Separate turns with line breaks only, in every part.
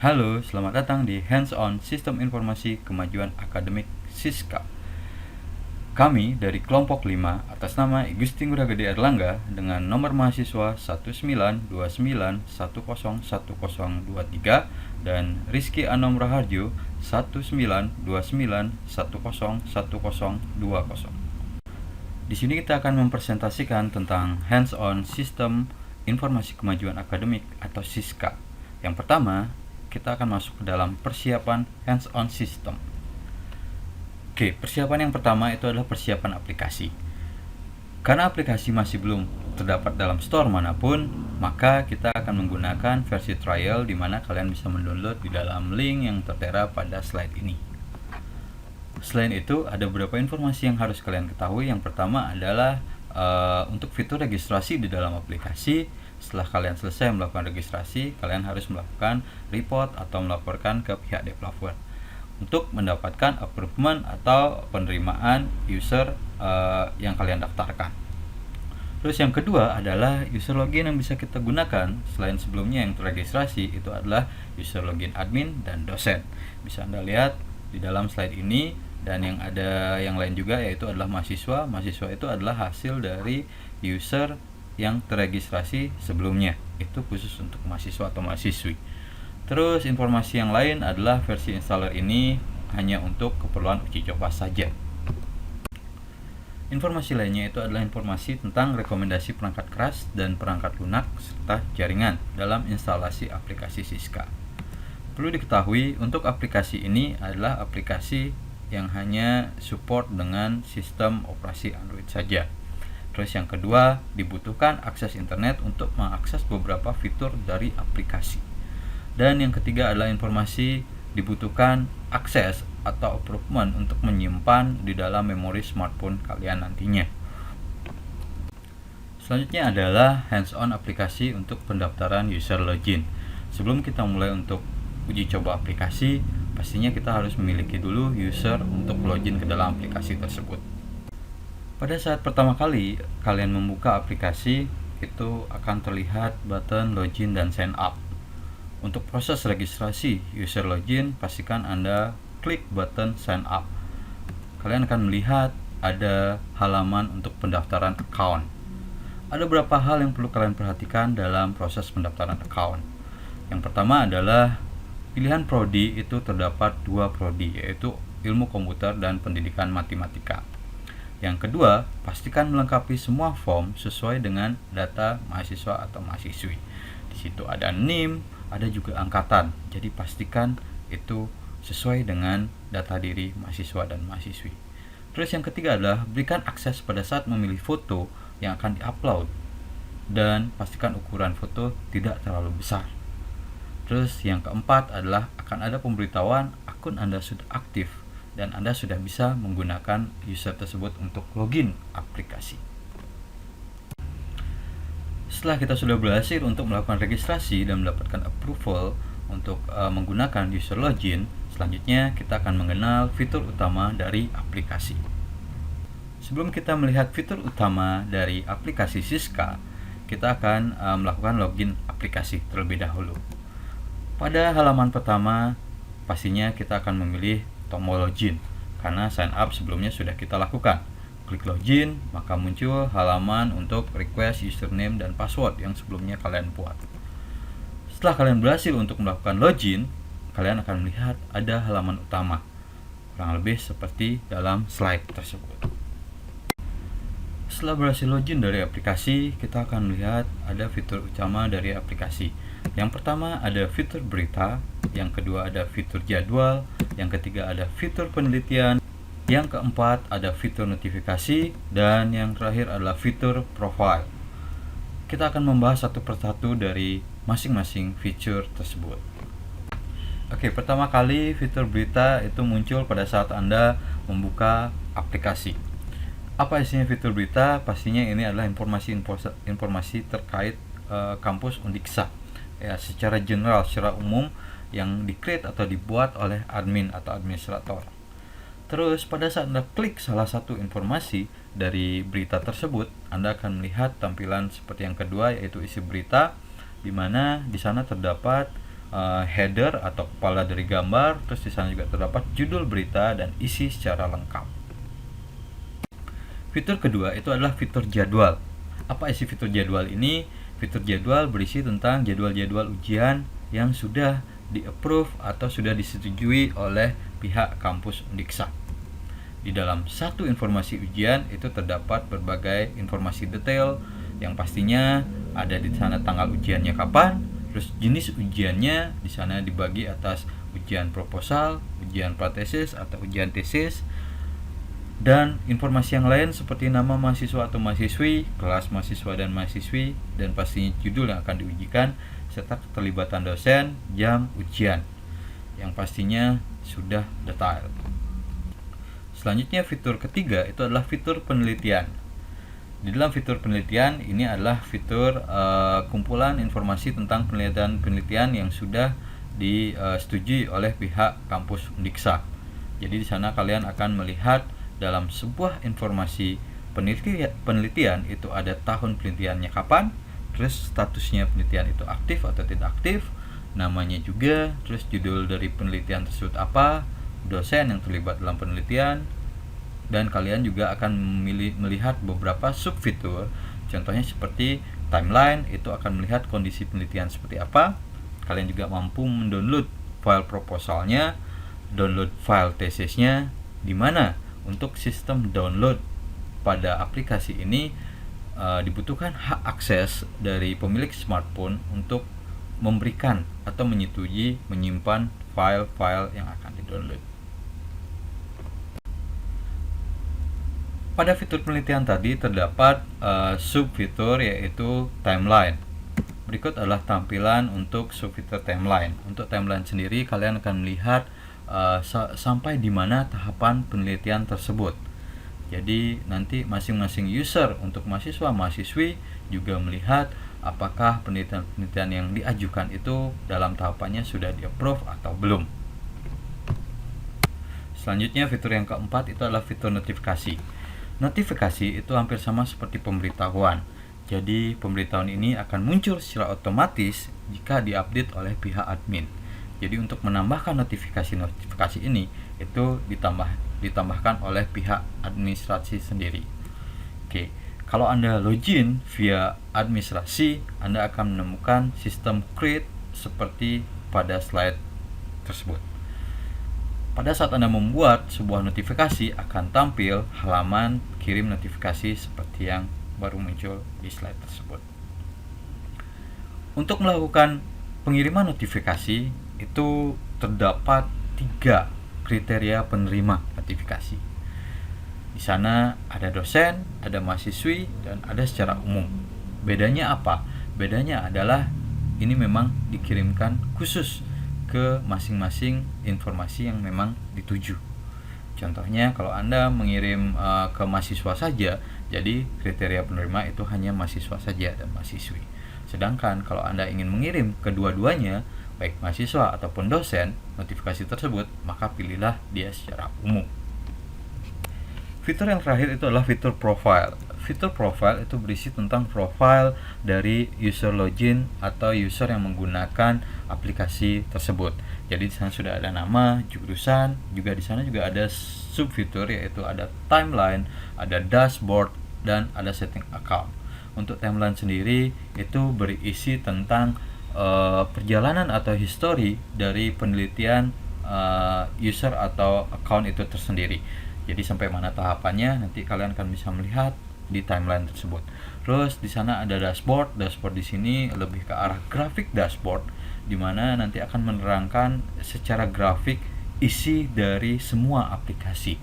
Halo, selamat datang di Hands-on Sistem Informasi Kemajuan Akademik SISKA. Kami dari kelompok 5 atas nama Igusti Ngurah Gede Erlangga dengan nomor mahasiswa 1929101023 dan Rizky Anom Raharjo 1929101020. Di sini kita akan mempresentasikan tentang hands-on sistem informasi kemajuan akademik atau SISKA. Yang pertama, kita akan masuk ke dalam persiapan hands-on system. Oke, persiapan yang pertama itu adalah persiapan aplikasi. Karena aplikasi masih belum terdapat dalam store manapun, maka kita akan menggunakan versi trial di mana kalian bisa mendownload di dalam link yang tertera pada slide ini. Selain itu, ada beberapa informasi yang harus kalian ketahui. Yang pertama adalah untuk fitur registrasi di dalam aplikasi. Setelah kalian selesai melakukan registrasi, kalian harus melakukan report atau melaporkan ke pihak developer untuk mendapatkan approval atau penerimaan user yang kalian daftarkan. Terus yang kedua adalah user login yang bisa kita gunakan. Selain sebelumnya yang terregistrasi, itu adalah user login admin dan dosen. Bisa Anda lihat di dalam slide ini, dan yang ada yang lain juga yaitu adalah mahasiswa. Mahasiswa itu adalah hasil dari user yang terregistrasi sebelumnya, itu khusus untuk mahasiswa atau mahasiswi. Terus informasi yang lain adalah versi installer ini hanya untuk keperluan uji coba saja. Informasi lainnya itu adalah informasi tentang rekomendasi perangkat keras dan perangkat lunak serta jaringan dalam instalasi aplikasi SISKA. Perlu diketahui, untuk aplikasi ini adalah aplikasi yang hanya support dengan sistem operasi Android saja. Terus yang kedua, dibutuhkan akses internet untuk mengakses beberapa fitur dari aplikasi. Dan yang ketiga adalah informasi dibutuhkan akses atau approval untuk menyimpan di dalam memori smartphone kalian nantinya. Selanjutnya adalah hands-on aplikasi untuk pendaftaran user login. Sebelum kita mulai untuk uji coba aplikasi, pastinya kita harus memiliki dulu user untuk login ke dalam aplikasi tersebut. Pada saat pertama kali kalian membuka aplikasi, itu akan terlihat button login dan sign up. Untuk proses registrasi user login, pastikan Anda klik button sign up. Kalian akan melihat ada halaman untuk pendaftaran account. Ada beberapa hal yang perlu kalian perhatikan dalam proses pendaftaran account. Yang pertama adalah pilihan prodi. Itu terdapat 2 prodi, yaitu ilmu komputer dan pendidikan matematika. Yang kedua, pastikan melengkapi semua form sesuai dengan data mahasiswa atau mahasiswi. Di situ ada NIM, ada juga angkatan. Jadi pastikan itu sesuai dengan data diri mahasiswa dan mahasiswi. Terus yang ketiga adalah berikan akses pada saat memilih foto yang akan diupload, dan pastikan ukuran foto tidak terlalu besar. Terus yang keempat adalah akan ada pemberitahuan akun Anda sudah aktif dan Anda sudah bisa menggunakan user tersebut untuk login aplikasi. Setelah kita sudah berhasil untuk melakukan registrasi dan mendapatkan approval untuk menggunakan user login, selanjutnya kita akan mengenal fitur utama dari aplikasi. Sebelum kita melihat fitur utama dari aplikasi SISKA, kita akan melakukan login aplikasi terlebih dahulu. Pada halaman pertama, pastinya kita akan memilih tombol login karena sign up sebelumnya sudah kita lakukan. Klik login, maka muncul halaman untuk request username dan password yang sebelumnya kalian buat. Setelah kalian berhasil untuk melakukan login, kalian akan melihat ada halaman utama, kurang lebih seperti dalam slide tersebut. Setelah berhasil login dari aplikasi, kita akan melihat ada fitur utama dari aplikasi. Yang pertama ada fitur berita, yang kedua ada fitur jadwal, yang ketiga ada fitur penelitian, yang keempat ada fitur notifikasi, dan yang terakhir adalah fitur profile. Kita akan membahas satu persatu dari masing-masing fitur tersebut. Oke, pertama kali fitur berita itu muncul pada saat Anda membuka aplikasi. Apa isinya fitur berita? Pastinya ini adalah informasi terkait kampus Undiksa. Ya, secara general, secara umum yang di-create atau dibuat oleh admin atau administrator. Terus pada saat Anda klik salah satu informasi dari berita tersebut, Anda akan melihat tampilan seperti yang kedua, yaitu isi berita, di mana di sana terdapat header atau kepala dari gambar, terus di sana juga terdapat judul berita dan isi secara lengkap. Fitur kedua itu adalah fitur jadwal. Apa isi fitur jadwal ini? Fitur jadwal berisi tentang jadwal-jadwal ujian yang sudah di-approve atau sudah disetujui oleh pihak kampus Undiksa. Di dalam satu informasi ujian itu terdapat berbagai informasi detail yang pastinya ada di sana tanggal ujiannya kapan, terus jenis ujiannya di sana dibagi atas ujian proposal, ujian pratesis atau ujian tesis, dan informasi yang lain seperti nama mahasiswa atau mahasiswi, kelas mahasiswa dan mahasiswi, dan pastinya judul yang akan diujikan serta keterlibatan dosen, jam ujian yang pastinya sudah detail. Selanjutnya fitur ketiga itu adalah fitur penelitian. Di dalam fitur penelitian ini adalah fitur kumpulan informasi tentang penelitian yang sudah disetujui oleh pihak kampus Undiksa. Jadi di sana kalian akan melihat dalam sebuah informasi penelitian itu ada tahun penelitiannya kapan, terus statusnya penelitian itu aktif atau tidak aktif, namanya juga, terus judul dari penelitian tersebut apa, dosen yang terlibat dalam penelitian, dan kalian juga akan melihat beberapa subfitur. Contohnya seperti timeline, itu akan melihat kondisi penelitian seperti apa. Kalian juga mampu mendownload file proposalnya, download file tesisnya, di mana untuk sistem download pada aplikasi ini dibutuhkan hak akses dari pemilik smartphone untuk memberikan atau menyetujui menyimpan file-file yang akan di-download. Pada fitur penelitian tadi terdapat subfitur yaitu timeline. Berikut adalah tampilan untuk subfitur timeline. Untuk timeline sendiri kalian akan melihat sampai di mana tahapan penelitian tersebut. Jadi nanti masing-masing user untuk mahasiswa-mahasiswi juga melihat apakah penelitian yang diajukan itu dalam tahapannya sudah di-approve atau belum. Selanjutnya fitur yang keempat itu adalah fitur notifikasi. Notifikasi itu hampir sama seperti pemberitahuan. Jadi pemberitahuan ini akan muncul secara otomatis jika diupdate oleh pihak admin. Jadi untuk menambahkan notifikasi ini itu ditambahkan oleh pihak administrasi sendiri. Oke, kalau Anda login via administrasi, Anda akan menemukan sistem create seperti pada slide tersebut. Pada saat Anda membuat sebuah notifikasi akan tampil halaman kirim notifikasi seperti yang baru muncul di slide tersebut. Untuk melakukan pengiriman notifikasi itu terdapat 3 kriteria penerima notifikasi. Di sana ada dosen, ada mahasiswi, dan ada secara umum. Bedanya apa? Bedanya adalah ini memang dikirimkan khusus ke masing-masing informasi yang memang dituju. Contohnya kalau Anda mengirim ke mahasiswa saja, jadi kriteria penerima itu hanya mahasiswa saja dan mahasiswi. Sedangkan kalau Anda ingin mengirim kedua-duanya, baik mahasiswa ataupun dosen, notifikasi tersebut, maka pilihlah dia secara umum. Fitur yang terakhir itu adalah fitur profile. Fitur profile itu berisi tentang profile dari user login atau user yang menggunakan aplikasi tersebut. Jadi di sana sudah ada nama, jurusan, juga di sana juga ada subfitur yaitu ada timeline, ada dashboard, dan ada setting account. Untuk timeline sendiri itu berisi tentang perjalanan atau history dari penelitian user atau account itu tersendiri. Jadi sampai mana tahapannya nanti kalian akan bisa melihat di timeline tersebut. Terus di sana ada dashboard. Dashboard di sini lebih ke arah grafik dashboard, di mana nanti akan menerangkan secara grafik isi dari semua aplikasi.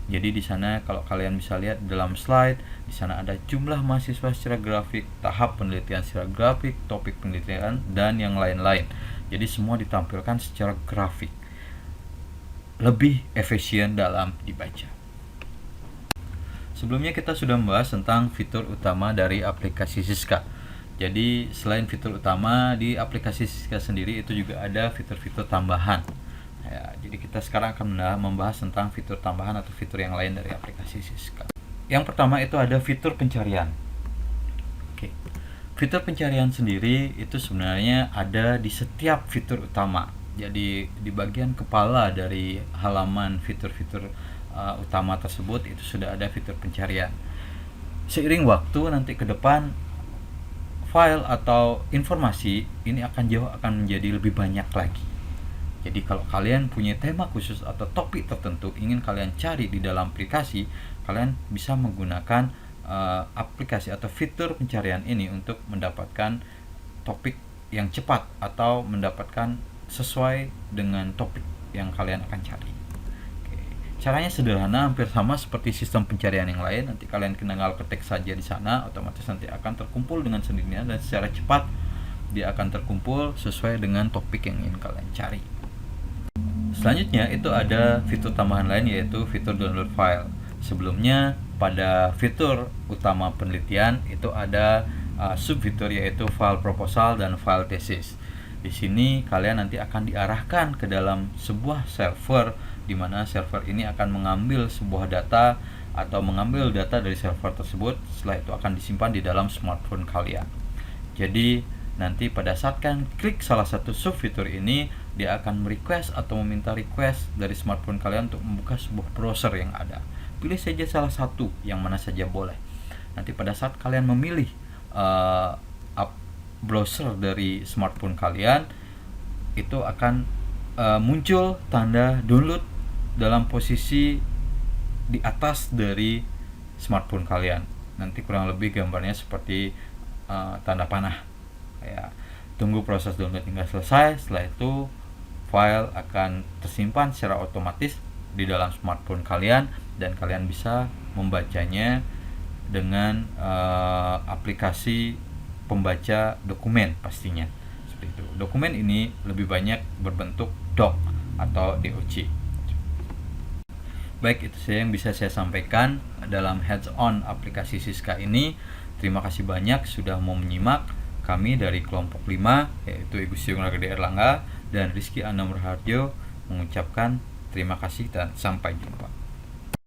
Jadi di sana kalau kalian bisa lihat dalam slide, di sana ada jumlah mahasiswa secara grafik, tahap penelitian secara grafik, topik penelitian, dan yang lain-lain. Jadi semua ditampilkan secara grafik. Lebih efisien dalam dibaca. Sebelumnya kita sudah membahas tentang fitur utama dari aplikasi Siska. Jadi selain fitur utama di aplikasi Siska sendiri itu juga ada fitur-fitur tambahan. Ya, jadi kita sekarang akan membahas tentang fitur tambahan atau fitur yang lain dari aplikasi Siska. Yang pertama itu ada fitur pencarian. Oke. Fitur pencarian sendiri itu sebenarnya ada di setiap fitur utama. Jadi di bagian kepala dari halaman fitur-fitur utama tersebut itu sudah ada fitur pencarian. Seiring waktu nanti ke depan file atau informasi ini akan menjadi lebih banyak lagi. Jadi kalau kalian punya tema khusus atau topik tertentu ingin kalian cari di dalam aplikasi, kalian bisa menggunakan aplikasi atau fitur pencarian ini untuk mendapatkan topik yang cepat atau mendapatkan sesuai dengan topik yang kalian akan cari. Oke. Caranya sederhana, hampir sama seperti sistem pencarian yang lain. Nanti kalian tinggal ketik saja di sana, otomatis nanti akan terkumpul dengan sendirinya dan secara cepat dia akan terkumpul sesuai dengan topik yang ingin kalian cari. Selanjutnya itu ada fitur tambahan lain, yaitu fitur download file. Sebelumnya pada fitur utama penelitian itu ada subfitur, yaitu file proposal dan file tesis. Di sini kalian nanti akan diarahkan ke dalam sebuah server, di mana server ini akan mengambil sebuah data atau mengambil data dari server tersebut. Setelah itu akan disimpan di dalam smartphone kalian. Jadi nanti pada saat kan klik salah satu subfitur ini, dia akan merequest atau meminta request dari smartphone kalian untuk membuka sebuah browser yang ada. Pilih saja salah satu, yang mana saja boleh. Nanti pada saat kalian memilih browser dari smartphone kalian, itu akan muncul tanda download dalam posisi di atas dari smartphone kalian. Nanti kurang lebih gambarnya seperti tanda panah. Ya, tunggu proses download hingga selesai. Setelah itu file akan tersimpan secara otomatis di dalam smartphone kalian dan kalian bisa membacanya dengan aplikasi pembaca dokumen pastinya. Seperti itu. Dokumen ini lebih banyak berbentuk doc atau doc. Baik, itu saja yang bisa saya sampaikan dalam hands-on aplikasi Siska ini. Terima kasih banyak sudah mau menyimak. Kami dari kelompok 5, yaitu Ibu Siung Ragede Erlangga dan Rizky Anam Raharjo, mengucapkan terima kasih dan sampai jumpa.